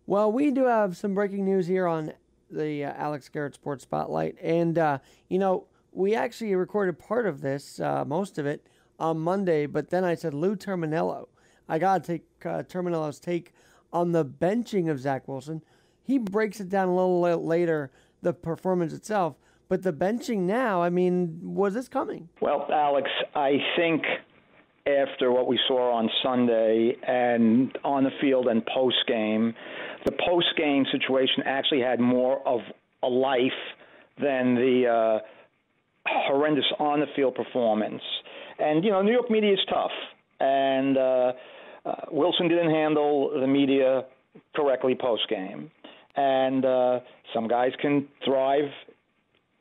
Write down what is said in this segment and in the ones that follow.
Well, we do have some breaking news here on the Alex Garrett Sports Spotlight. And, we actually recorded part of this, most of it, on Monday. But then I said, Lou Terminello. I got to take Terminello's take on the benching of Zach Wilson. He breaks it down a little later, the performance itself. But the benching now, was this coming? Well, Alex, I think after what we saw on Sunday and on the field and post-game, the post-game situation actually had more of a life than the horrendous on-the-field performance. And, New York media is tough. And Wilson didn't handle the media correctly post-game. And some guys can thrive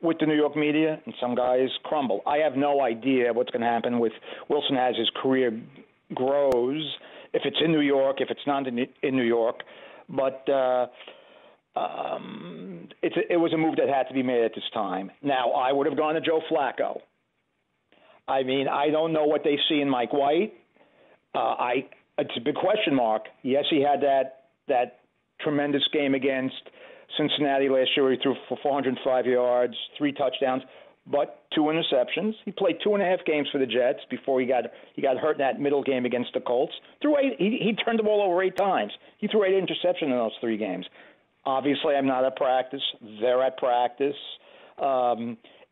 with the New York media, and some guys crumble. I have no idea what's going to happen with Wilson as his career grows, if it's in New York, if it's not in New York. But it was a move that had to be made at this time. Now, I would have gone to Joe Flacco. I don't know what they see in Mike White. It's a big question mark. Yes, he had that tremendous game against Cincinnati last year. He threw for 405 yards, 3 touchdowns, but 2 interceptions. He played 2.5 games for the Jets before he got hurt in that middle game against the Colts. He turned the ball over 8 times. He threw 8 interceptions in those 3 games. Obviously, I'm not at practice. They're at practice.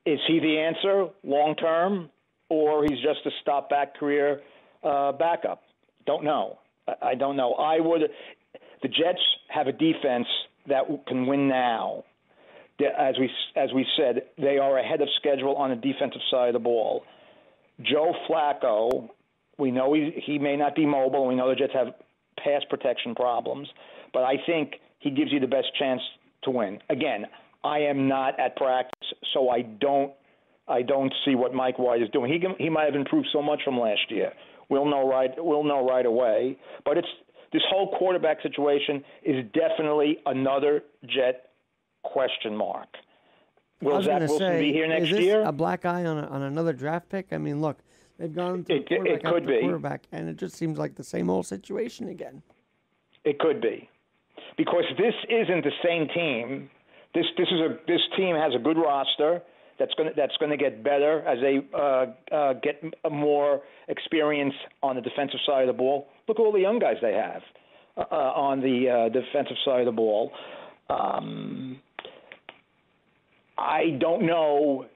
Is he the answer long term, or he's just a stopback career backup? Don't know. I don't know. The Jets have a defense that can win now. As we said, they are ahead of schedule on the defensive side of the ball. Joe Flacco, we know he may not be mobile. We know the Jets have pass protection problems, but I think he gives you the best chance to win. Again, I am not at practice, so I don't see what Mike White is doing. He might have improved so much from last year. We'll know right away. But this whole quarterback situation is definitely another Jet question mark. Will Zach Wilson be here next year? A black eye on another draft pick? Look, they've gone through quarterback after quarterback, and it just seems like the same old situation again. It could be, because this isn't the same team. This team has a good roster that's going to get better as they get more experience on the defensive side of the ball. Look at all the young guys they have on the defensive side of the ball. I don't know,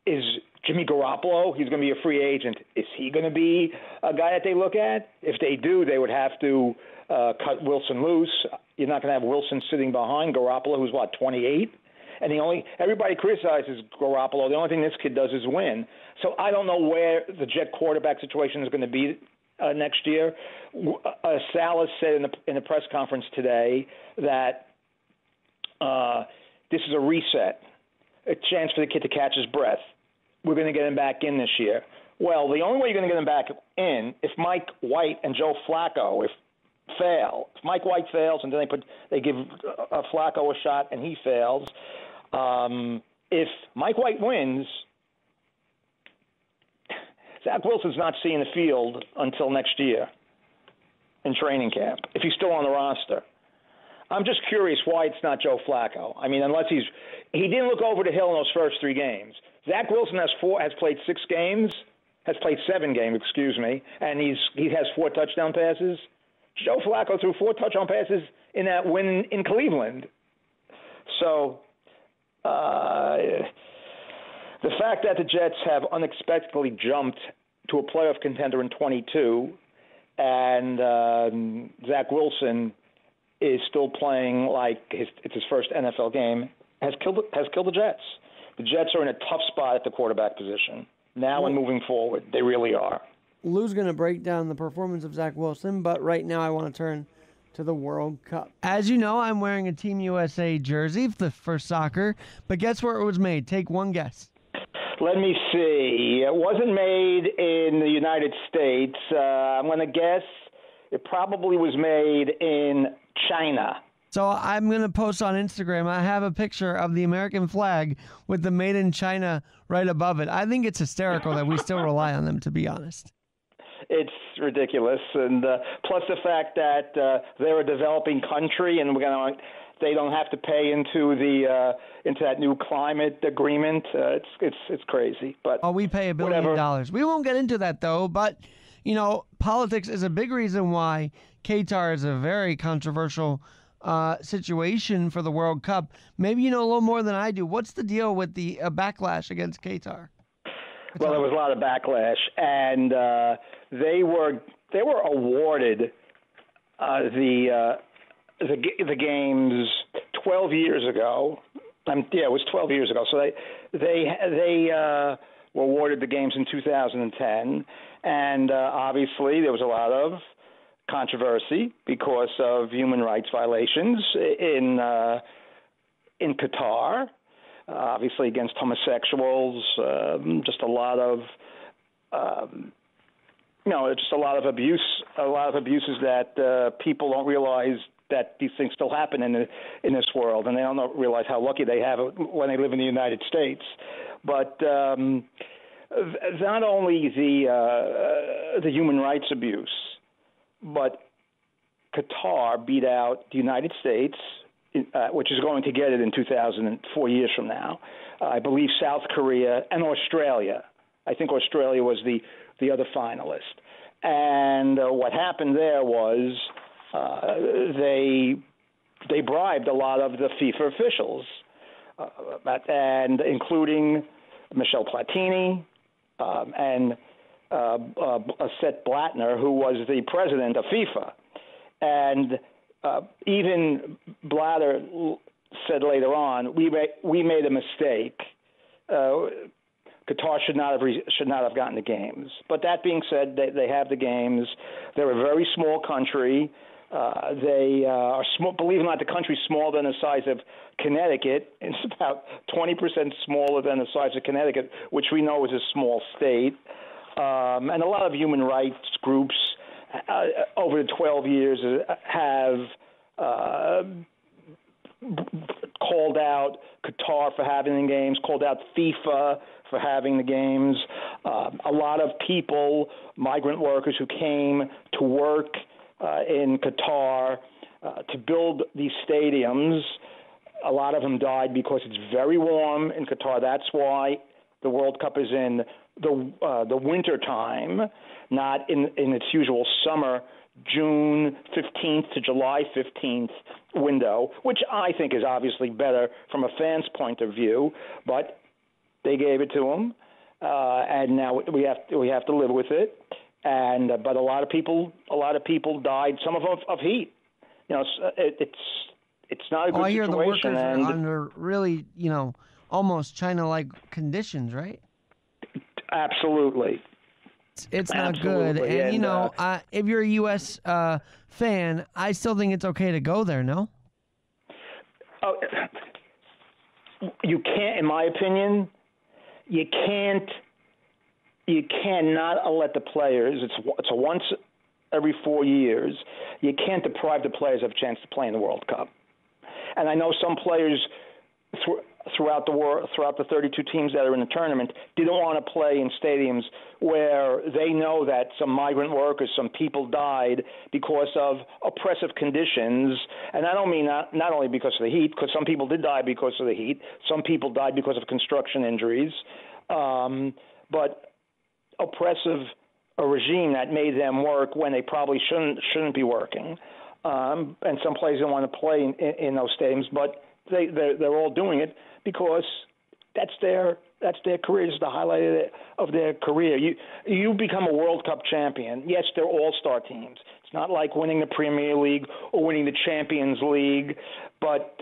is Jimmy Garoppolo, he's going to be a free agent, is he going to be a guy that they look at? If they do, they would have to cut Wilson loose. You're not going to have Wilson sitting behind Garoppolo, who's, 28? And everybody criticizes Garoppolo. The only thing this kid does is win. So I don't know where the Jet quarterback situation is going to be next year. Salas said in the press conference today that this is a reset, a chance for the kid to catch his breath. We're going to get him back in this year. Well, the only way you're going to get him back in, if Mike White and Joe Flacco fail. If Mike White fails and then they give Flacco a shot and he fails. If Mike White wins, Zach Wilson's not seeing the field until next year in training camp, if he's still on the roster. I'm just curious why it's not Joe Flacco. Unless he didn't look over the hill in those first 3 games. Zach Wilson has played 7 games, and he has 4 touchdown passes. Joe Flacco threw 4 touchdown passes in that win in Cleveland. So the fact that the Jets have unexpectedly jumped to a playoff contender in 22, and Zach Wilson is still playing like it's his first NFL game, has killed the Jets. The Jets are in a tough spot at the quarterback position now and moving forward. They really are. Lou's going to break down the performance of Zach Wilson, but right now I want to turn to the World Cup. As you know, I'm wearing a Team USA jersey for soccer, but guess where it was made? Take one guess. Let me see. It wasn't made in the United States. I'm going to guess it probably was made in China. So I'm going to post on Instagram. I have a picture of the American flag with the Made in China right above it. I think it's hysterical that we still rely on them, to be honest. It's ridiculous, and plus the fact that they're a developing country, and they don't have to pay into that new climate agreement. It's crazy, but we pay $1 billion. We won't get into that though. But politics is a big reason why Qatar is a very controversial situation for the World Cup. Maybe you know a little more than I do. What's the deal with the backlash against Qatar? Well, there was a lot of backlash, and they were awarded the games 12 years ago. It was 12 years ago. So they were awarded the games in 2010, and obviously there was a lot of controversy because of human rights violations in Qatar. Obviously against homosexuals, just a lot of just a lot of abuses that people don't realize that these things still happen in this world, and they don't realize how lucky they have it when they live in the United States. But not only the human rights abuse, but Qatar beat out the United States, which is going to get it in 2004 years from now. I believe South Korea and Australia. I think Australia was the other finalist. And what happened there was they bribed a lot of the FIFA officials, and including Michel Platini and Sepp Blatter, who was the president of FIFA. And even Blatter said later on, we made a mistake. Qatar should not have gotten the games. But that being said, they have the games. They're a very small country. They are small. Believe it or not, the country's smaller than the size of Connecticut. It's about 20% smaller than the size of Connecticut, which we know is a small state. And a lot of human rights groups over the 12 years have called out Qatar for having the games, called out FIFA for having the games. A lot of people, migrant workers who came to work in Qatar to build these stadiums, a lot of them died because it's very warm in Qatar. That's why the World Cup is in the winter time, not in its usual summer, June 15th to July 15th window, which I think is obviously better from a fan's point of view, but they gave it to them, and now we have to live with it. And but a lot of people died. Some of them of heat. It's not a good situation. I hear the workers are under really almost China-like conditions, right? Absolutely. It's not good. And, if you're a U.S. fan, I still think it's okay to go there, no? Oh, you can't, in my opinion, you cannot let the players, it's a once every 4 years, you can't deprive the players of a chance to play in the World Cup. And I know some players throughout the 32 teams that are in the tournament didn't want to play in stadiums where they know that some migrant workers, some people died because of oppressive conditions. And I don't mean not only because of the heat, because some people did die because of the heat. Some people died because of construction injuries. But oppressive a regime that made them work when they probably shouldn't be working. And some players don't want to play in those stadiums, but they're all doing it because that's their career. It's the highlight of their career. You become a World Cup champion. Yes, they're all-star teams. It's not like winning the Premier League or winning the Champions League, but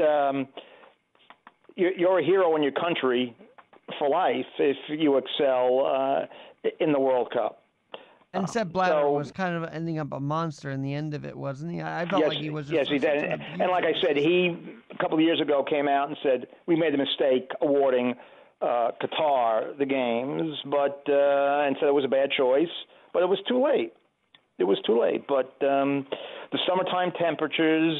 you're a hero in your country for life if you excel in the World Cup. And Sepp Blatter was kind of ending up a monster in the end of it, wasn't he? I felt like he was just... Yes, he did. And like I said, he, a couple of years ago, came out and said, we made a mistake awarding Qatar the games, and said it was a bad choice, but it was too late. It was too late. But the summertime temperatures,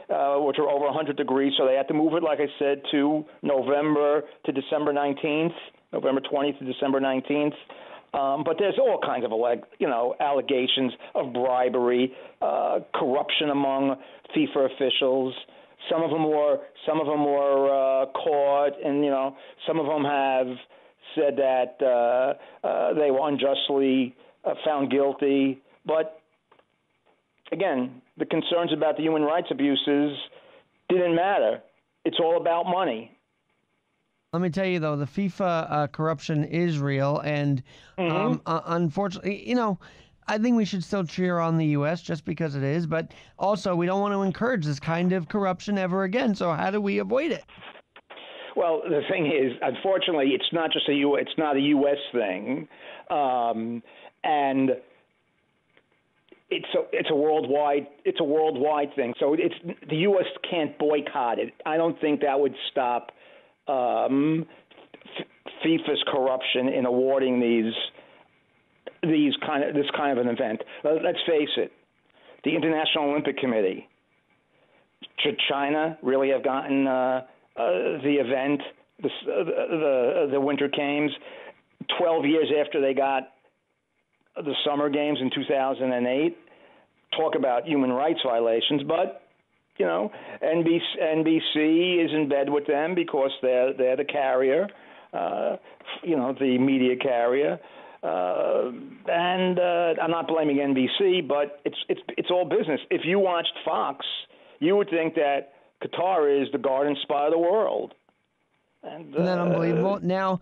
which are over 100 degrees, so they had to move it, like I said, to November to December 19th, November 20th to December 19th. But there's all kinds of allegations of bribery, corruption among FIFA officials. Some of them were caught, and some of them have said that they were unjustly found guilty. But again, the concerns about the human rights abuses didn't matter. It's all about money. Let me tell you, though, the FIFA corruption is real, and unfortunately, I think we should still cheer on the U.S. just because it is, but also we don't want to encourage this kind of corruption ever again. So how do we avoid it? Well, the thing is, unfortunately, it's not just it's not a U.S. thing, and it's a worldwide thing. So the U.S. can't boycott it. I don't think that would stop FIFA's corruption in awarding this kind of an event. Let's face it, the International Olympic Committee. Should China really have gotten the event, the Winter Games, 12 years after they got the Summer Games in 2008? Talk about human rights violations, but NBC is in bed with them because they're the carrier, the media carrier. And I'm not blaming NBC, but it's all business. If you watched Fox, you would think that Qatar is the garden spot of the world. And, Isn't that unbelievable? Now,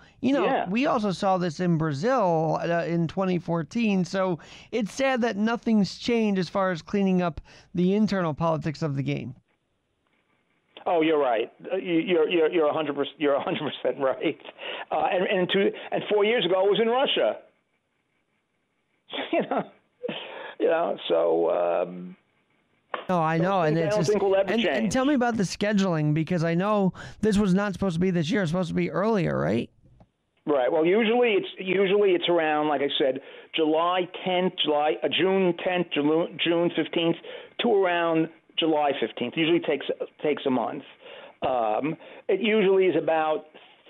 we also saw this in Brazil in 2014, so it's sad that nothing's changed as far as cleaning up the internal politics of the game. Oh, you're right. You're 100%. You're 100% right. And 4 years ago it was in Russia. So. No, I know, and I don't think we'll ever change. And tell me about the scheduling, because I know this was not supposed to be this year; it's supposed to be earlier, right? Right. Well, usually it's around, like I said, July 10th, June 10th, June 15th, to around July 15th. Usually takes a month. It usually is about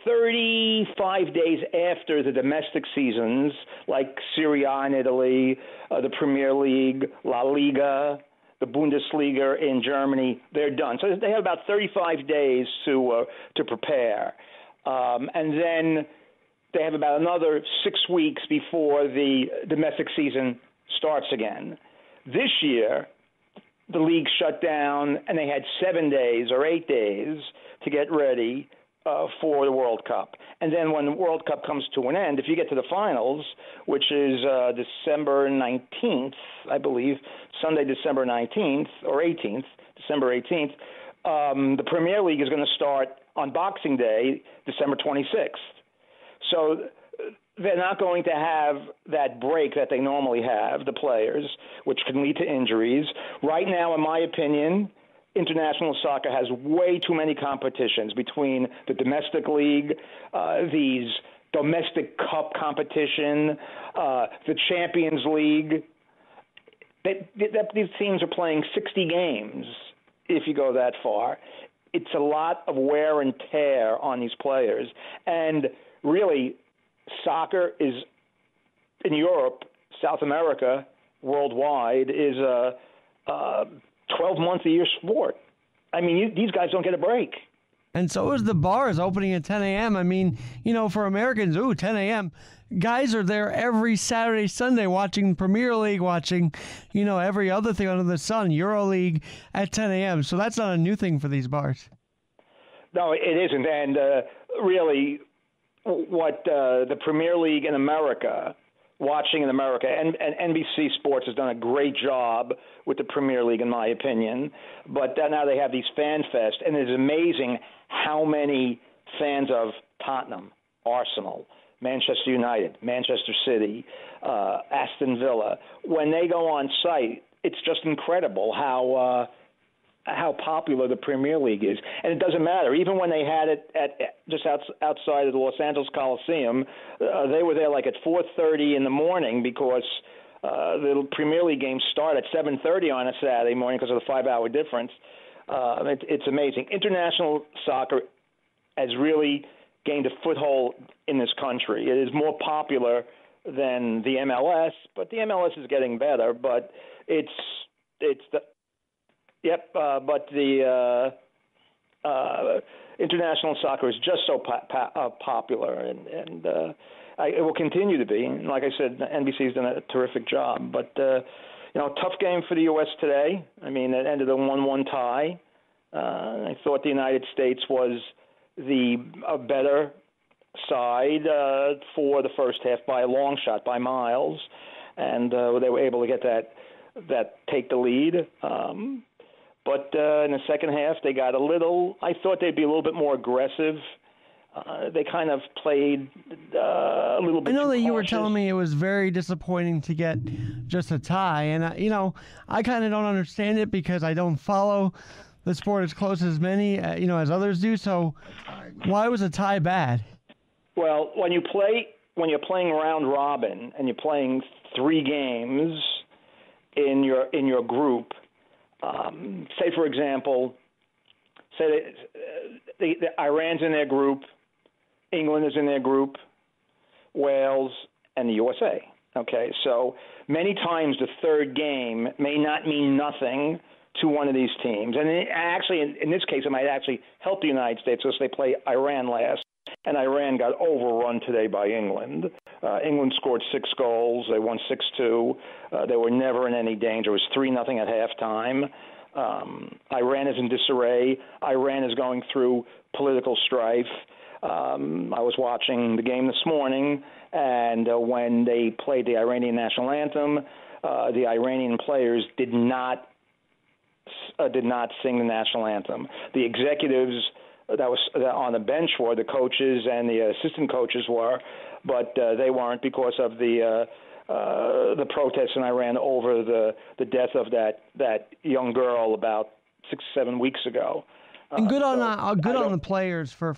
35 days after the domestic seasons, like Serie A in Italy, the Premier League, La Liga, the Bundesliga in Germany. They're done. So they have about 35 days to prepare, and then they have about another 6 weeks before the domestic season starts again. This year, the league shut down, and they had 7 days or 8 days to get ready for the World Cup. And then when the World Cup comes to an end, if you get to the finals, which is December 19th, I believe, Sunday, December 19th or 18th, December 18th, the Premier League is going to start on Boxing Day, December 26th. So they're not going to have that break that they normally have, the players, which can lead to injuries. Right now, in my opinion, international soccer has way too many competitions between the domestic league, these domestic cup competition, the Champions League. These teams are playing 60 games if you go that far. It's a lot of wear and tear on these players. And really, soccer is, in Europe, South America, worldwide, is a 12-month-a-year sport. I mean, these guys don't get a break. And so is the bars opening at 10 a.m. I mean, for Americans, 10 a.m. Guys are there every Saturday, Sunday watching Premier League, watching, every other thing under the sun, EuroLeague at 10 a.m. So that's not a new thing for these bars. No, it isn't. And really, what the Premier League in America, watching in America, and NBC Sports has done a great job with the Premier League, in my opinion. But now they have these fan fest, and it's amazing how many fans of Tottenham, Arsenal, Manchester United, Manchester City, Aston Villa, when they go on site, it's just incredible how popular the Premier League is. And it doesn't matter. Even when they had it at just outside of the Los Angeles Coliseum, they were there like at 4:30 in the morning because the Premier League games start at 7:30 on a Saturday morning because of the 5-hour difference. It's amazing. International soccer has really gained a foothold in this country. It is more popular than the MLS, but the MLS is getting better. But it's the but the international soccer is just so popular, and it will continue to be. And like I said, NBC's done a terrific job. But tough game for the U.S. today. I mean, it ended a 1-1 tie. I thought the United States was the better side for the first half by a long shot, by miles, and they were able to get that take the lead. But in the second half, they got I thought they'd be a little bit more aggressive. They kind of played a little bit. I know too that you cautious. were telling me it was very disappointing to get just a tie, and I kind of don't understand it because I don't follow the sport as close as many as others do. So why was a tie bad? Well, when you're playing round robin and you're playing 3 games in your group, say for example, the Iran's in their group, England is in their group, Wales, and the USA. Okay, so many times the third game may not mean nothing to one of these teams. And actually, in this case, it might actually help the United States because they play Iran last, and Iran got overrun today by England. England scored 6 goals. They won 6-2. They were never in any danger. It was 3-0 at halftime. Iran is in disarray. Iran is going through political strife. I was watching the game this morning, and when they played the Iranian national anthem, the Iranian players did not sing the national anthem. The executives that was on the bench were, the coaches and the assistant coaches were, but they weren't because of the protests in Iran over the death of that young girl about 6-7 weeks ago. And good on the players for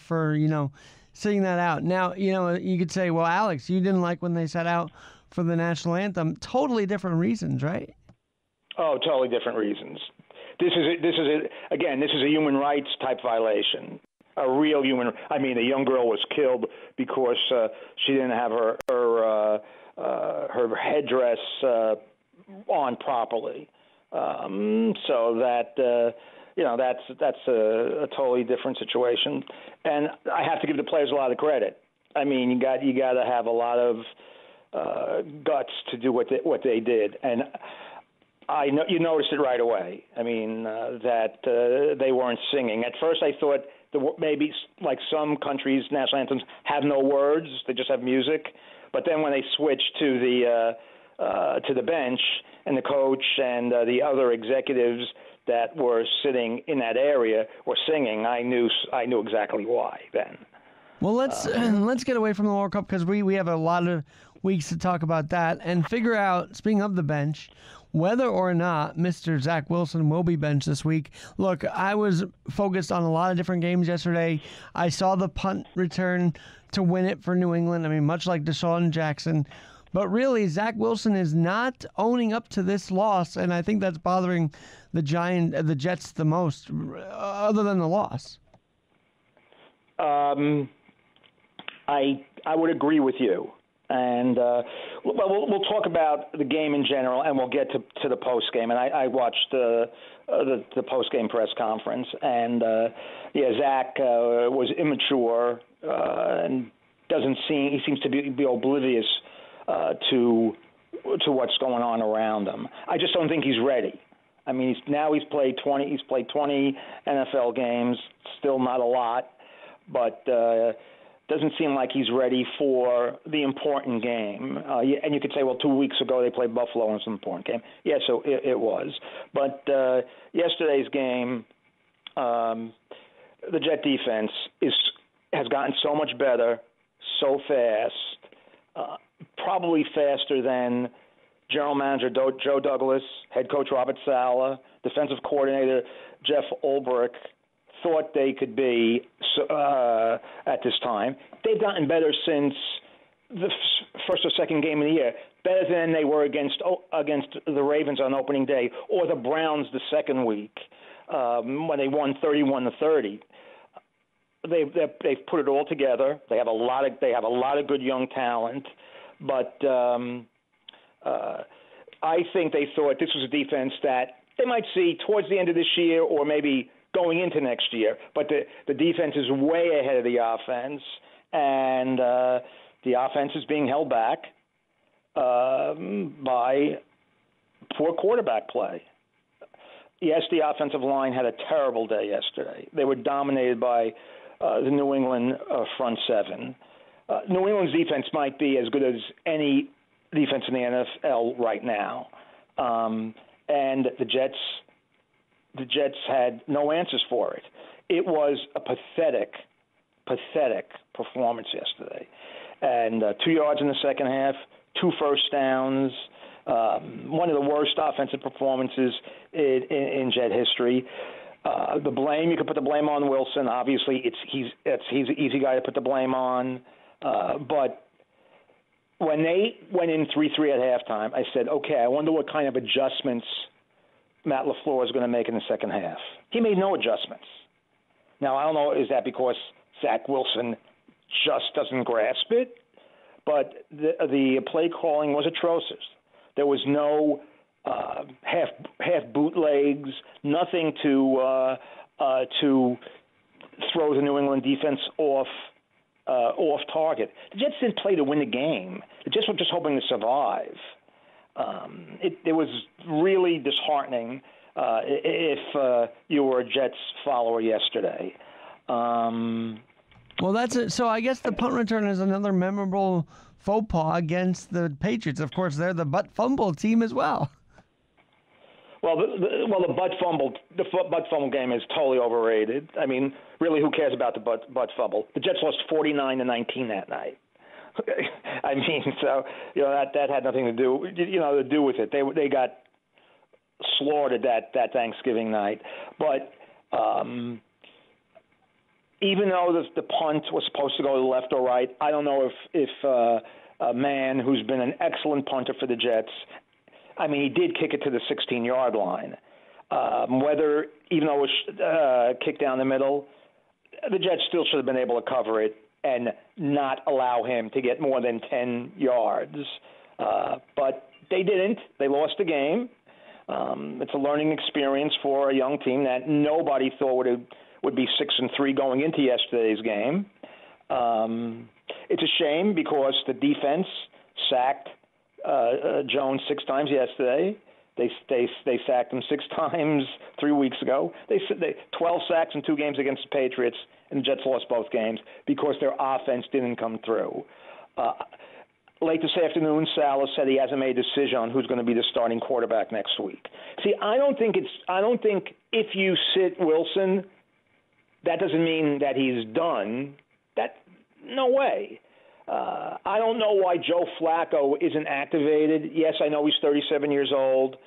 sitting that out. Now you could say, well, Alex, you didn't like when they sat out for the national anthem. Totally different reasons, right? Oh, totally different reasons. This is a human rights type violation. A real human. I mean, a young girl was killed because she didn't have her headdress on properly. So that that's a totally different situation. And I have to give the players a lot of credit. I mean, you got to have a lot of guts to do what they did. And I know you noticed it right away. I mean, that they weren't singing. At first, I thought maybe like some countries' national anthems have no words; they just have music. But then when they switched to the bench and the coach and the other executives that were sitting in that area were singing, I knew exactly why then. Well, let's get away from the World Cup because we have a lot of weeks to talk about that and figure out, speaking of the bench, whether or not Mr. Zach Wilson will be benched this week. Look, I was focused on a lot of different games yesterday. I saw the punt return to win it for New England. I mean, much like Deshaun Jackson. But really, Zach Wilson is not owning up to this loss, and I think that's bothering the Jets the most, other than the loss. I would agree with you. And we'll talk about the game in general, and we'll get to the post game. And I watched the post game press conference, and Zach was immature and he seems to be oblivious to what's going on around him. I just don't think he's ready. I mean, he's played 20 NFL games, still not a lot, but. Doesn't seem like he's ready for the important game. And you could say, well, 2 weeks ago they played Buffalo in some important game. Yeah, so it was. But yesterday's game, the Jet defense has gotten so much better, so fast, probably faster than General Manager Joe Douglas, head coach Robert Saleh, defensive coordinator Jeff Ulbrich thought they could be at this time. They've gotten better since the first or second game of the year, better than they were against the Ravens on opening day or the Browns the second week when they won 31-30. They've put it all together. They have a lot of good young talent, But I think they thought this was a defense that they might see towards the end of this year or maybe going into next year. But the defense is way ahead of the offense, and the offense is being held back by poor quarterback play. Yes, the offensive line had a terrible day yesterday. They were dominated by the New England front seven. New England's defense might be as good as any defense in the NFL right now. And the Jets had no answers for it. It was a pathetic performance yesterday. And 2 yards in the second half, 2 first downs, one of the worst offensive performances in Jet history. The blame, you could put the blame on Wilson. Obviously, he's an easy guy to put the blame on. But when they went in 3-3 at halftime, I said, okay, I wonder what kind of adjustments Matt LaFleur is going to make in the second half. He made no adjustments. Now, I don't know, is that because Zach Wilson just doesn't grasp it? But the play calling was atrocious. There was no half bootlegs, nothing to throw the New England defense off target. The Jets didn't play to win the game. The Jets were just hoping to survive. It was really disheartening if you were a Jets follower yesterday. Well, that's it. So I guess the punt return is another memorable faux pas against the Patriots. Of course, they're the butt fumble team as well. Well, the butt fumble game is totally overrated. I mean, really, who cares about the butt fumble? The Jets lost 49-19 that night. I mean, so that had nothing to do with it. They got slaughtered that Thanksgiving night. But even though the punt was supposed to go to the left or right, I don't know if a man who's been an excellent punter for the Jets, I mean, he did kick it to the 16-yard line. Whether, even though it was kicked down the middle, the Jets still should have been able to cover it and not allow him to get more than 10 yards. But they didn't. They lost the game. It's a learning experience for a young team that nobody thought would be 6-3 going into yesterday's game. It's a shame because the defense sacked Jones 6 times yesterday. They sacked him 6 times 3 weeks ago. They 12 sacks in 2 games against the Patriots, and the Jets lost both games because their offense didn't come through. Late this afternoon, Salah said he hasn't made a decision on who's going to be the starting quarterback next week. See, I don't think if you sit Wilson, that doesn't mean that he's done. No way. I don't know why Joe Flacco isn't activated. Yes, I know he's 37 years old,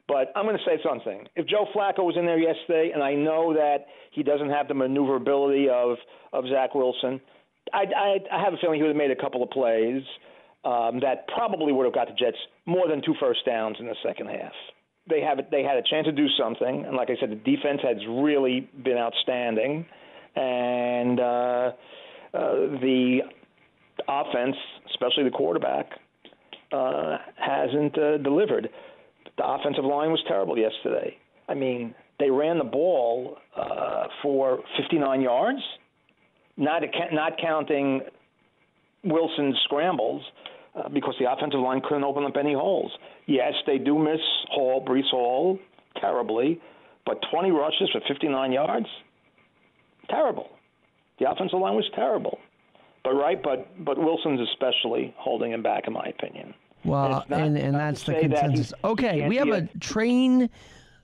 but I'm going to say something. If Joe Flacco was in there yesterday, and I know that he doesn't have the maneuverability of Zach Wilson, I have a feeling he would have made a couple of plays that probably would have got the Jets more than 2 first downs in the second half. They had a chance to do something, and like I said, the defense has really been outstanding, and the offense, especially the quarterback, hasn't delivered. The offensive line was terrible yesterday. I mean, they ran the ball for 59 yards, not counting Wilson's scrambles, because the offensive line couldn't open up any holes. Yes, they do miss Breece Hall terribly, but 20 rushes for 59 yards? Terrible. The offensive line was terrible. But Wilson's especially holding him back, in my opinion. Well, and that's the consensus. Okay, we have a train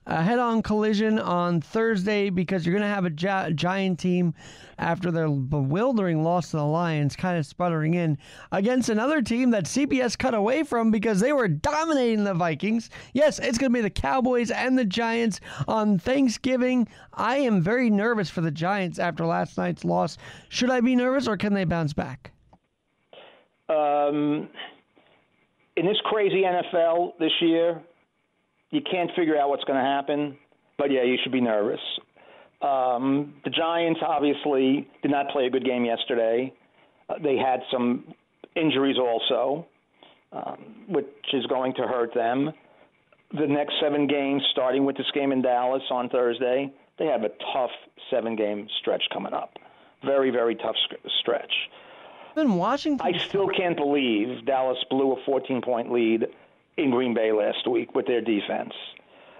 head-on collision on Thursday because you're going to have a Giant team after their bewildering loss to the Lions kind of sputtering in against another team that CBS cut away from because they were dominating the Vikings. Yes, it's going to be the Cowboys and the Giants on Thanksgiving. I am very nervous for the Giants after last night's loss. Should I be nervous or can they bounce back? In this crazy NFL this year, you can't figure out what's going to happen, but yeah, you should be nervous. The Giants obviously did not play a good game yesterday. They had some injuries also. which is going to hurt them. The next 7 games, starting with this game in Dallas on Thursday, they have a tough 7-game stretch coming up. Very, very tough stretch. In Washington, I still can't believe Dallas blew a 14-point lead in Green Bay last week with their defense.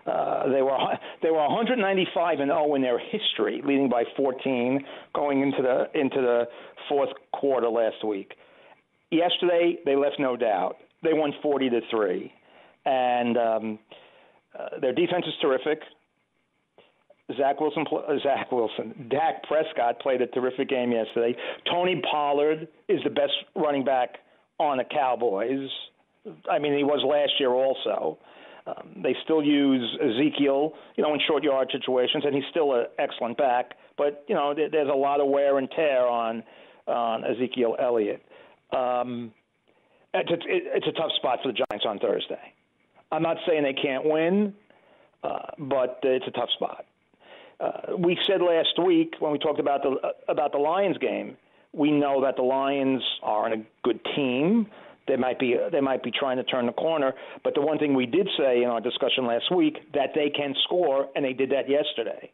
They were 195-0 in their history, leading by 14 going into the fourth quarter last week. Yesterday, they left no doubt. They won 40-3, and their defense is terrific. Dak Prescott played a terrific game yesterday. Tony Pollard is the best running back on the Cowboys. I mean, he was last year also. They still use Ezekiel, in short yard situations, and he's still an excellent back. But, there's a lot of wear and tear on Ezekiel Elliott. It's a tough spot for the Giants on Thursday. I'm not saying they can't win, but it's a tough spot. We said last week when we talked about the Lions game, we know that the Lions are a good team. They might be trying to turn the corner, but the one thing we did say in our discussion last week that they can score, and they did that yesterday.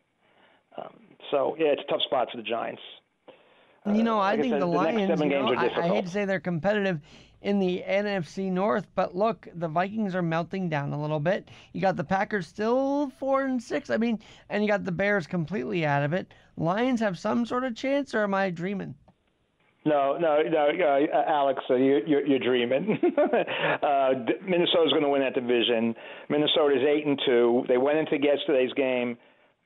It's a tough spot for the Giants. I think the Lions, next 7 games are difficult. I hate to say they're competitive in the NFC North, but look, the Vikings are melting down a little bit. You got the Packers still 4-6. I mean, and you got the Bears completely out of it. Lions have some sort of chance, or am I dreaming? No, Alex, you're dreaming. Minnesota's going to win that division. Minnesota's 8-2. They went into yesterday's game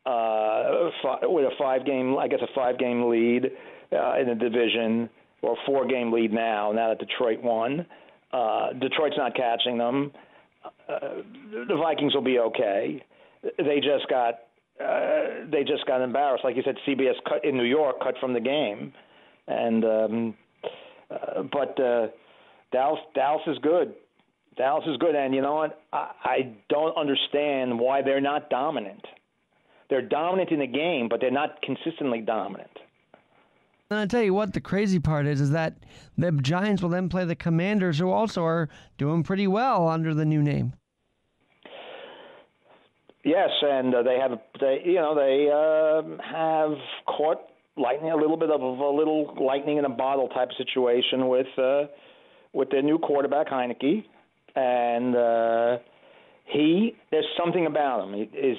with a 5-game lead in the division, or a 4-game lead now that Detroit won. Detroit's not catching them. The Vikings will be okay. They just got embarrassed. Like you said, CBS in New York cut from the game. But Dallas is good. Dallas is good, and you know what? I don't understand why they're not dominant. They're dominant in the game, but they're not consistently dominant. And I'll tell you what the crazy part is that the Giants will then play the Commanders, who also are doing pretty well under the new name. Yes, and they have caught lightning, a little bit of a little lightning in a bottle type of situation with their new quarterback Heineke, and there's something about him. Is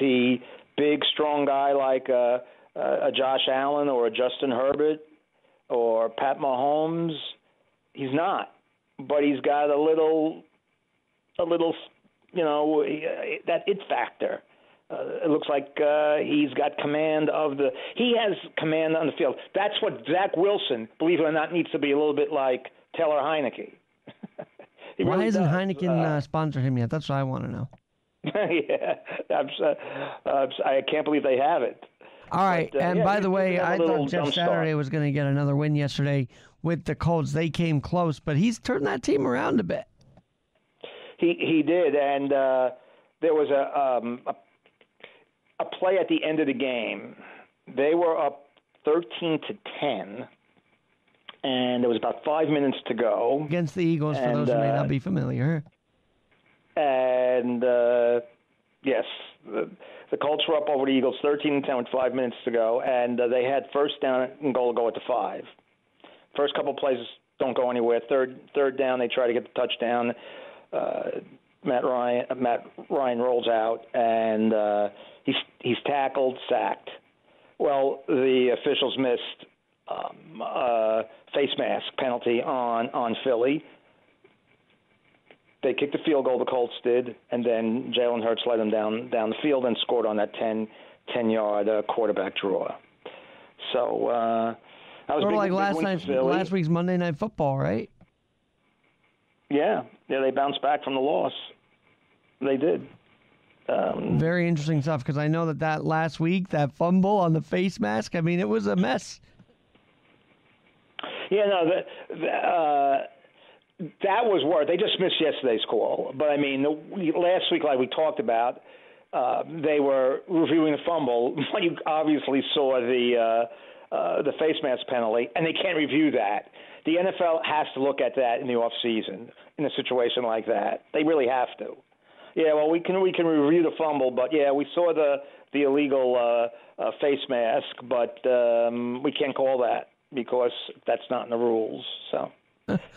he big, strong guy like a Josh Allen or a Justin Herbert or Pat Mahomes? He's not, but he's got a little, that it factor. It looks like he's got command he has command on the field. That's what Zach Wilson, believe it or not, needs to be a little bit like Taylor Heineke. Why really hasn't Heineken sponsored him yet? That's what I want to know. Yeah, I can't believe they have it. All right, and by the way, I thought Jeff Saturday was going to get another win yesterday with the Colts. They came close, but he's turned that team around a bit. He did, and there was a play at the end of the game. They were up 13-10, and there was about 5 minutes to go against the Eagles. For those who may not be familiar, and yes, the Colts were up over the Eagles 13-10 with 5 minutes to go, and they had first down and goal to go at the 5. First couple plays don't go anywhere. Third down, they try to get the touchdown. Matt Ryan rolls out, and he's tackled, sacked. Well, the officials missed face mask penalty on Philly. They kicked the field goal, the Colts did, and then Jalen Hurts led them down the field and scored on that 10-yard quarterback draw. So that was sort of big, like last week's Monday Night Football, right? Yeah, they bounced back from the loss. They did. Very interesting stuff, because I know that last week, that fumble on the face mask, I mean, it was a mess. Yeah, no, that was worth. They just missed yesterday's call. But, I mean, last week, like we talked about, they were reviewing the fumble. You obviously saw the face mask penalty, and they can't review that. The NFL has to look at that in the off season. in a situation like that. They really have to. Yeah, well, we can review the fumble, but yeah, we saw the illegal face mask, but we can't call that because that's not in the rules. So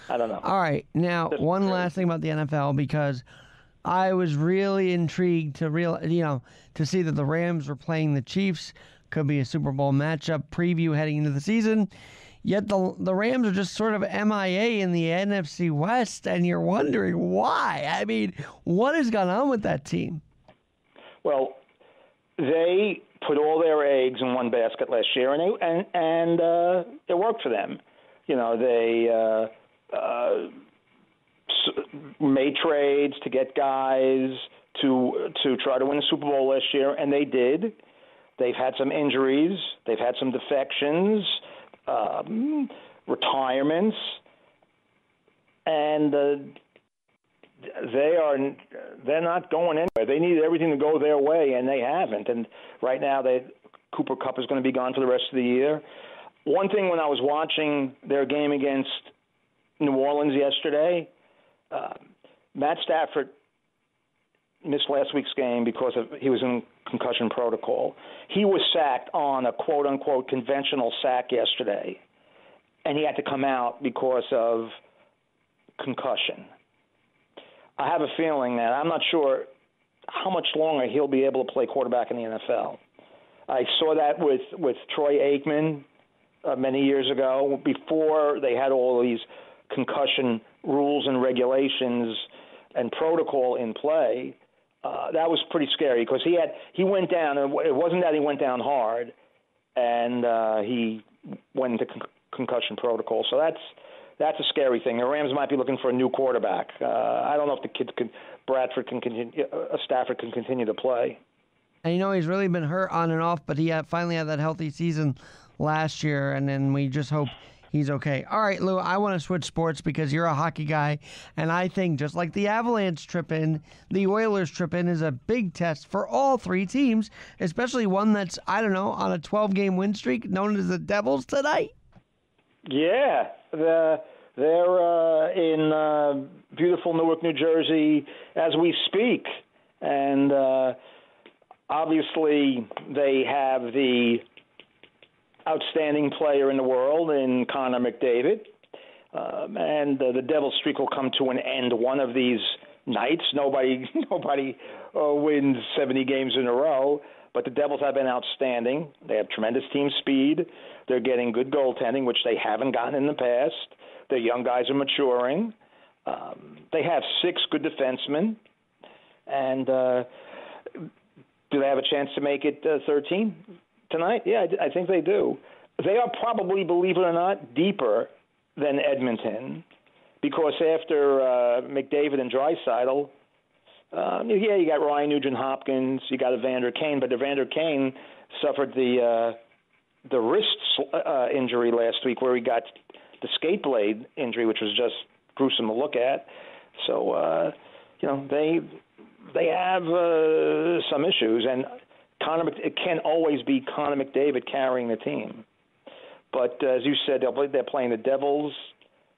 I don't know. All right, now one last thing about the NFL, because I was really intrigued to see that the Rams were playing the Chiefs. Could be a Super Bowl matchup preview heading into the season. Yet the Rams are just sort of MIA in the NFC West, and you're wondering why. I mean, what has gone on with that team? Well, they put all their eggs in one basket last year, and it worked for them. You know, they made trades to get guys to try to win the Super Bowl last year, and they did. They've had some injuries. They've had some defections. Retirements, and they're not going anywhere. They need everything to go their way, and they haven't. And right now, Cooper Kupp is going to be gone for the rest of the year. One thing, when I was watching their game against New Orleans yesterday, Matt Stafford missed last week's game because he was in concussion protocol. He was sacked on a quote-unquote conventional sack yesterday, and he had to come out because of concussion. I have a feeling that I'm not sure how much longer he'll be able to play quarterback in the NFL. I saw that with Troy Aikman many years ago, before they had all these concussion rules and regulations and protocol in play. That was pretty scary because he went down, and it wasn't that he went down hard, and he went into concussion protocol. So that's a scary thing. The Rams might be looking for a new quarterback. I don't know if Stafford can continue to play. And he's really been hurt on and off, but he finally had that healthy season last year, and then we just hope he's okay. All right, Lou, I want to switch sports because you're a hockey guy, and I think just like the Avalanche trip in, the Oilers trip in is a big test for all three teams, especially one that's, I don't know, on a 12-game win streak known as the Devils tonight. Yeah, they're in beautiful Newark, New Jersey as we speak, and obviously they have the outstanding player in the world in Connor McDavid. And the Devils' streak will come to an end one of these nights. Nobody wins 70 games in a row, but the Devils have been outstanding. They have tremendous team speed. They're getting good goaltending, which they haven't gotten in the past. Their young guys are maturing. They have 6 good defensemen. And do they have a chance to make it 13? Tonight? Yeah, I think they do. They are probably, believe it or not, deeper than Edmonton because after McDavid and Draisaitl, you got Ryan Nugent-Hopkins, you got Evander Kane, but Evander Kane suffered the wrist injury last week where he got the skate blade injury, which was just gruesome to look at. So, they have some issues, and it can't always be Connor McDavid carrying the team. But as you said, they're playing the Devils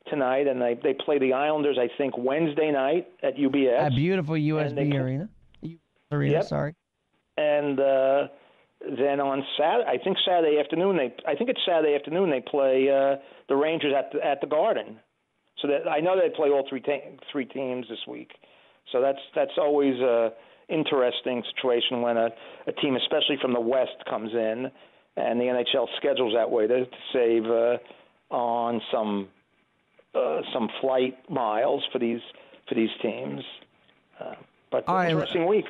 tonight, and they play the Islanders, I think, Wednesday night at UBS. A beautiful USB arena. Yep. Sorry. And then on Saturday, I think Saturday afternoon, it's Saturday afternoon they play the Rangers at the Garden. So that I know they play all three teams this week. So that's always interesting situation when a team, especially from the West, comes in, and the NHL schedules that way to save on some flight miles for these teams. But interesting week.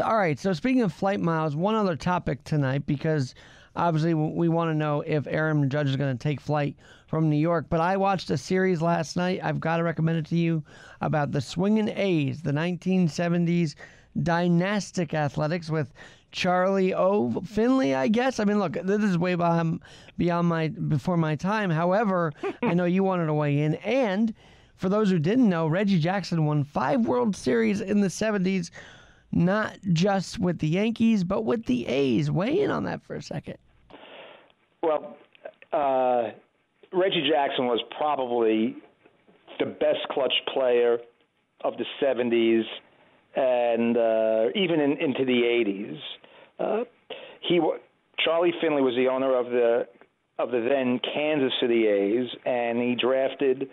All right. So speaking of flight miles, one other topic tonight, because obviously we want to know if Aaron Judge is going to take flight from New York. But I watched a series last night. I've got to recommend it to you about the Swingin' A's, the 1970s dynastic athletics with Charlie O. Finley, I guess. I mean, look, this is way before my time. However, I know you wanted to weigh in. And for those who didn't know, Reggie Jackson won 5 World Series in the 70s, not just with the Yankees, but with the A's. Weigh in on that for a second. Well, Reggie Jackson was probably the best clutch player of the 70s and even into the 80s. Charlie Finley was the owner of the then Kansas City A's, and he drafted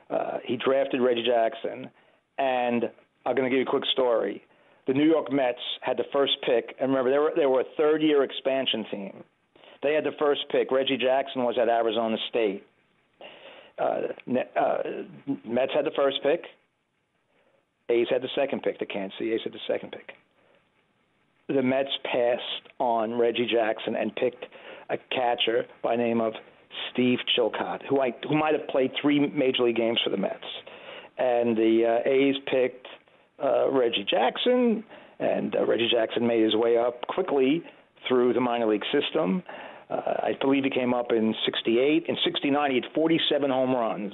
Reggie Jackson. And I'm going to give you a quick story. The New York Mets had the first pick, and remember they were a third-year expansion team. They had the first pick. Reggie Jackson was at Arizona State. Mets had the first pick. A's had the second pick. The Kansas City A's had the second pick. The Mets passed on Reggie Jackson and picked a catcher by the name of Steve Chilcott, who might have played 3 Major League games for the Mets. And the A's picked Reggie Jackson, and Reggie Jackson made his way up quickly through the minor league system. I believe he came up in 68. In 69, he had 47 home runs,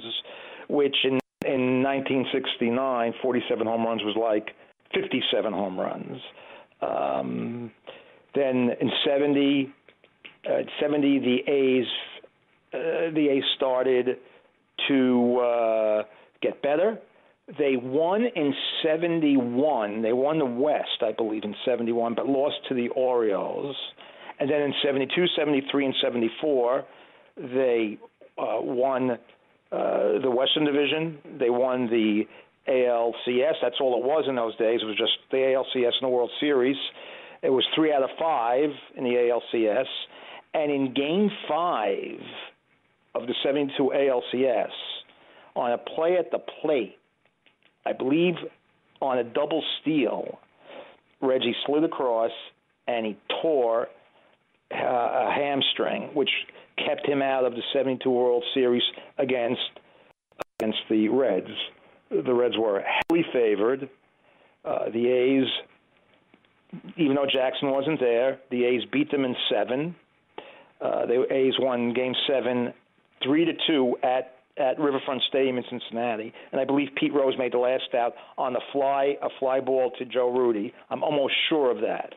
which in 1969, 47 home runs was like 57 home runs. Then in 70, the A's started to get better. They won in 71. They won the West, I believe, in 71, but lost to the Orioles. And then in 72, 73, and 74, they won the Western Division. They won the ALCS. That's all it was in those days. It was just the ALCS and the World Series. It was 3 out of 5 in the ALCS. And in Game 5 of the 72 ALCS, on a play at the plate, I believe on a double steal, Reggie slid across and he tore a hamstring, which kept him out of the 72 World Series against the Reds. The Reds were heavily favored. The A's, even though Jackson wasn't there, the A's beat them in 7. The A's won Game 7, 3-2 at Riverfront Stadium in Cincinnati, and I believe Pete Rose made the last out on a fly ball to Joe Rudy. I'm almost sure of that.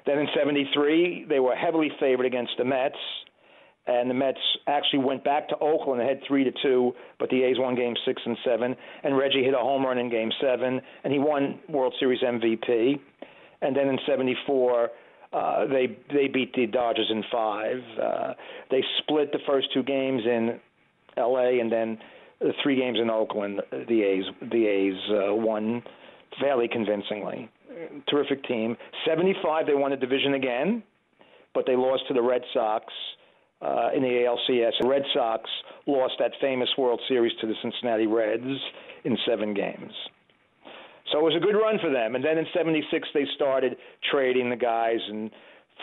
Then in 73, they were heavily favored against the Mets, and the Mets actually went back to Oakland and had 3-2, but the A's won Game 6 and 7, and Reggie hit a home run in Game 7, and he won World Series MVP. And then in 74, they beat the Dodgers in 5. They split the first 2 games in L.A. and then the 3 games in Oakland. The A's won fairly convincingly. Terrific team. 75, they won the division again, but they lost to the Red Sox in the ALCS. The Red Sox lost that famous World Series to the Cincinnati Reds in 7 games. So it was a good run for them. And then in 76, they started trading the guys, and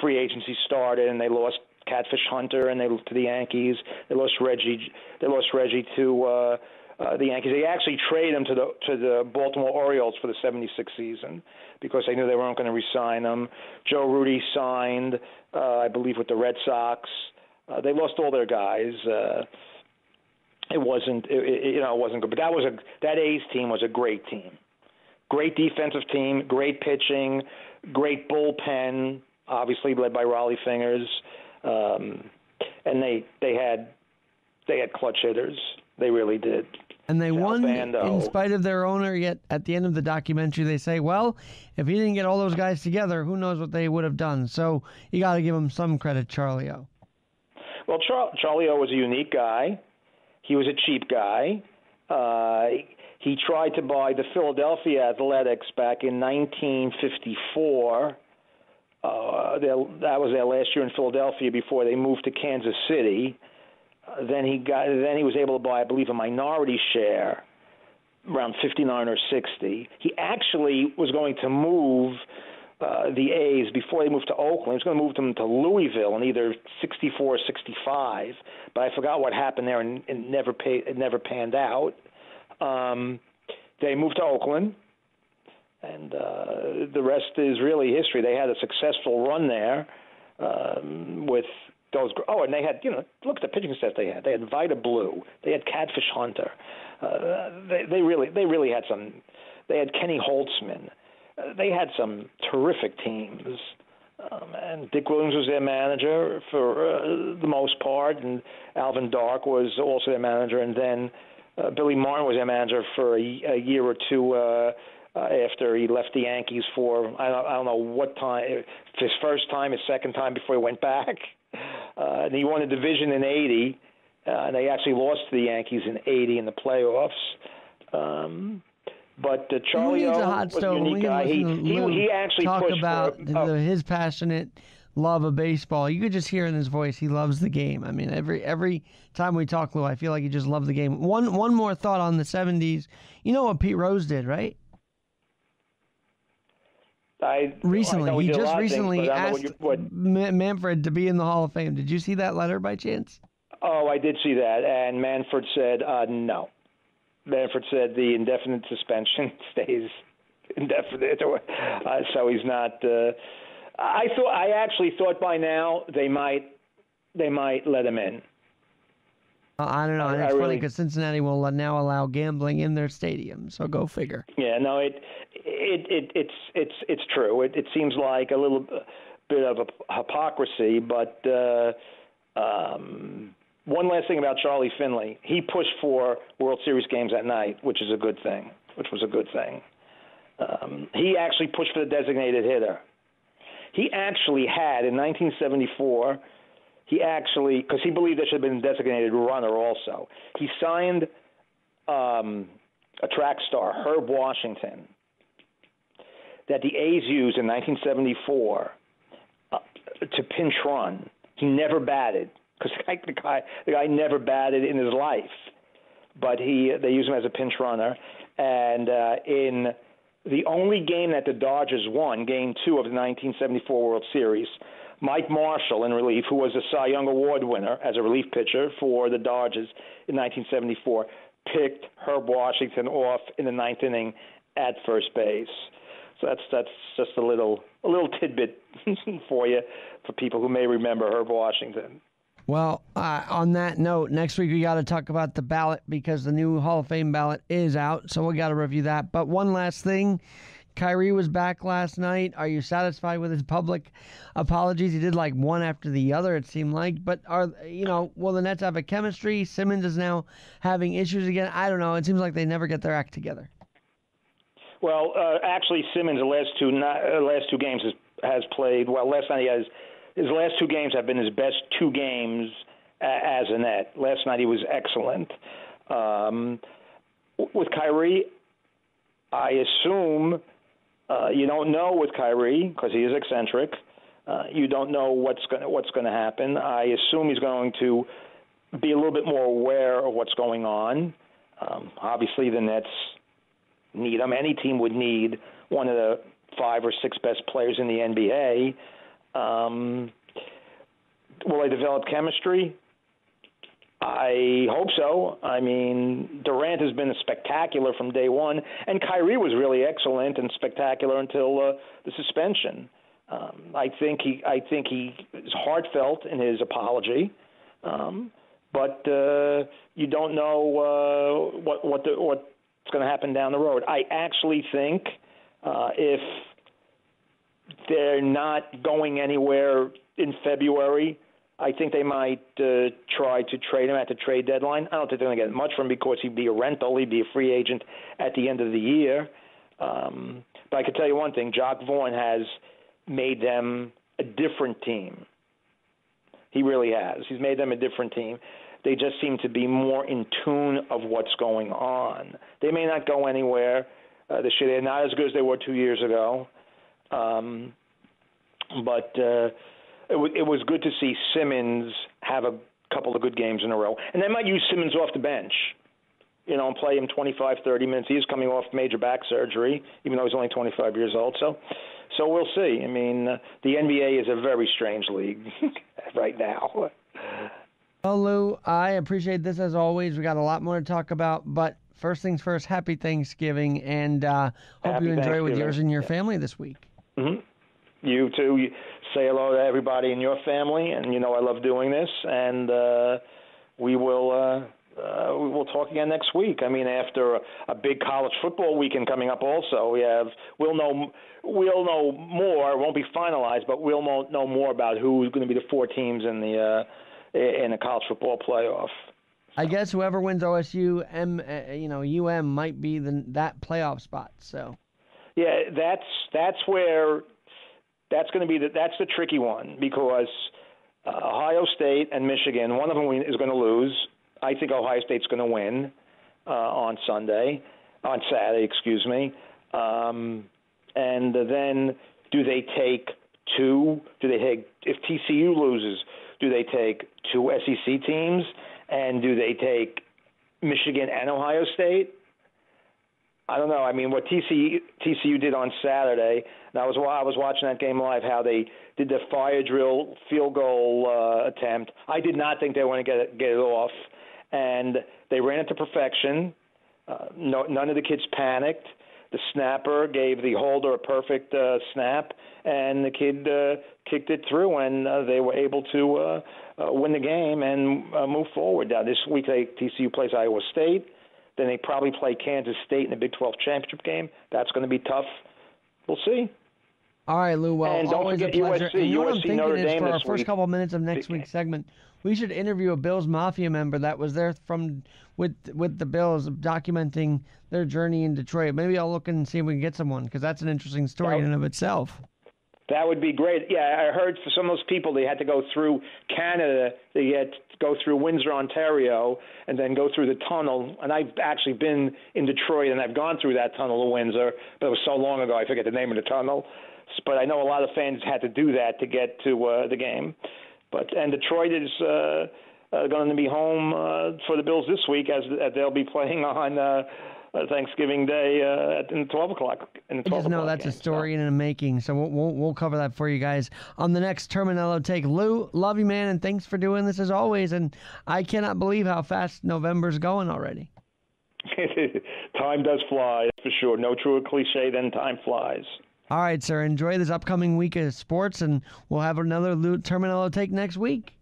free agency started, and they lost Catfish Hunter, and they to the Yankees. They lost Reggie. They lost Reggie to the Yankees. They actually traded him to the Baltimore Orioles for the 76 season because they knew they weren't going to re-sign him. Joe Rudy signed, I believe, with the Red Sox. They lost all their guys. It wasn't good. But that A's team was a great team. Great defensive team, great pitching, great bullpen, obviously led by Raleigh Fingers, and they had clutch hitters. They really did. And they won in spite of their owner, yet at the end of the documentary they say, well, if he didn't get all those guys together, who knows what they would have done. So you got to give him some credit, Charlie O. Well, Charlie O was a unique guy. He was a cheap guy. He tried to buy the Philadelphia Athletics back in 1954. That was their last year in Philadelphia before they moved to Kansas City. Then he was able to buy, I believe, a minority share around 59 or 60. He actually was going to move the A's before they moved to Oakland. He was going to move them to Louisville in either 64 or 65, but I forgot what happened there, and it never panned out. They moved to Oakland, and the rest is really history. They had a successful run there with those. Oh, and they had, look at the pitching staff they had. They had Vida Blue. They had Catfish Hunter. They really had some. They had Kenny Holtzman. They had some terrific teams. And Dick Williams was their manager for the most part, and Alvin Dark was also their manager. And then Billy Martin was their manager for a year or two after he left the Yankees for I don't know what time, his first time, his second time before he went back. And he won a division in '80. And they actually lost to the Yankees in '80 in the playoffs. But Charlie O was a unique guy. He actually talk pushed about for his passionate love of baseball. You could just hear in his voice he loves the game. I mean, every time we talk, Lou, I feel like he just loved the game. One more thought on the '70s. You know what Pete Rose did, right? Recently, he just recently asked Manfred to be in the Hall of Fame. Did you see that letter by chance? Oh, I did see that, and Manfred said no. Manfred said the indefinite suspension stays indefinite, so he's not. I actually thought by now they might let him in. I don't know. And it's funny because Cincinnati will now allow gambling in their stadium. So go figure. Yeah, no, it's true. It seems like a little bit of a hypocrisy, but one last thing about Charlie Finley. He pushed for World Series games at night, which was a good thing. He actually pushed for the designated hitter. He actually had, in 1974, because he believed there should have been a designated runner also, he signed a track star, Herb Washington, that the A's used in 1974 to pinch run. He never batted, because the guy never batted in his life, but they used him as a pinch runner. And in the only game that the Dodgers won, Game 2 of the 1974 World Series, Mike Marshall in relief, who was a Cy Young Award winner as a relief pitcher for the Dodgers in 1974, picked Herb Washington off in the ninth inning at first base. So that's just a little tidbit for you, for people who may remember Herb Washington. Well, on that note, next week we got to talk about the ballot because the new Hall of Fame ballot is out, so we got to review that. But one last thing, Kyrie was back last night. Are you satisfied with his public apologies? He did like one after the other, it seemed like. But will the Nets have a chemistry? Simmons is now having issues again. I don't know. It seems like they never get their act together. Well, actually, Simmons the last two games has played well. Last night his last two games have been his best two games as a Net. Last night he was excellent. With Kyrie, I assume you don't know with Kyrie because he is eccentric. You don't know what's going to happen. I assume he's going to be a little bit more aware of what's going on. Obviously, the Nets need him. Any team would need one of the 5 or 6 best players in the NBA. Will they develop chemistry? I hope so. I mean, Durant has been spectacular from day one, and Kyrie was really excellent and spectacular until the suspension. I think he is heartfelt in his apology, but you don't know what's going to happen down the road. I actually think if they're not going anywhere in February, I think they might try to trade him at the trade deadline. I don't think they're going to get much from him because he'd be a rental. He'd be a free agent at the end of the year. But I can tell you one thing. Jacques Vaughn has made them a different team. He really has. He's made them a different team. They just seem to be more in tune of what's going on. They may not go anywhere this year. They're not as good as they were 2 years ago. But it was good to see Simmons have a couple of good games in a row. And they might use Simmons off the bench, and play him 25, 30 minutes. He is coming off major back surgery, even though he's only 25 years old. So we'll see. I mean, the NBA is a very strange league right now. Well, Lou, I appreciate this as always. We got a lot more to talk about, but first things first, happy Thanksgiving, and hope you enjoy it with yours and your family this week. Mm-hmm. You too. You say hello to everybody in your family, and I love doing this. And we will talk again next week. I mean, after a big college football weekend coming up, also we'll know more. It won't be finalized, but we'll know more about who's going to be the 4 teams in the college football playoff. I guess whoever wins OSU, UM might be that playoff spot. So. Yeah, that's where that's going to be that's the tricky one because Ohio State and Michigan, one of them is going to lose. I think Ohio State's going to win on Saturday, excuse me. And then do they take two? If TCU loses, do they take two SEC teams? And do they take Michigan and Ohio State? I don't know. I mean, what TCU did on Saturday, and I was watching that game live, how they did the fire drill field goal attempt. I did not think they were going to get it off, and they ran it to perfection. None of the kids panicked. The snapper gave the holder a perfect snap, and the kid kicked it through, and they were able to win the game and move forward. Now, this week, TCU plays Iowa State. Then they probably play Kansas State in the Big 12 championship game. That's going to be tough. We'll see. All right, Lou. Well, and always a pleasure. USC, and what I'm thinking Notre is Dame for our this first week. couple of minutes of next week's segment, we should interview a Bills Mafia member that was there with the Bills, documenting their journey in Detroit. Maybe I'll look and see if we can get someone, because that's an interesting story in and of itself. That would be great. Yeah, I heard for some of those people they had to go through Canada. They had to go through Windsor, Ontario, and then go through the tunnel. And I've actually been in Detroit, and I've gone through that tunnel to Windsor, but it was so long ago I forget the name of the tunnel. But I know a lot of fans had to do that to get to the game. And Detroit is going to be home for the Bills this week, as they'll be playing on Thanksgiving Day in 12 o'clock. I just know that's a story in the making, so we'll cover that for you guys on the next Terminello Take. Lou, love you, man, and thanks for doing this as always. And I cannot believe how fast November's going already. Time does fly, for sure. No truer cliche than time flies. All right, sir. Enjoy this upcoming week of sports, and we'll have another Lou Terminello Take next week.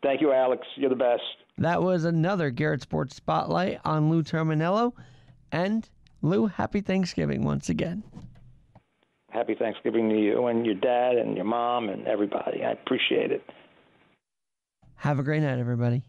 Thank you, Alex. You're the best. That was another Garrett Sports Spotlight on Lou Terminello. And, Lou, happy Thanksgiving once again. Happy Thanksgiving to you and your dad and your mom and everybody. I appreciate it. Have a great night, everybody.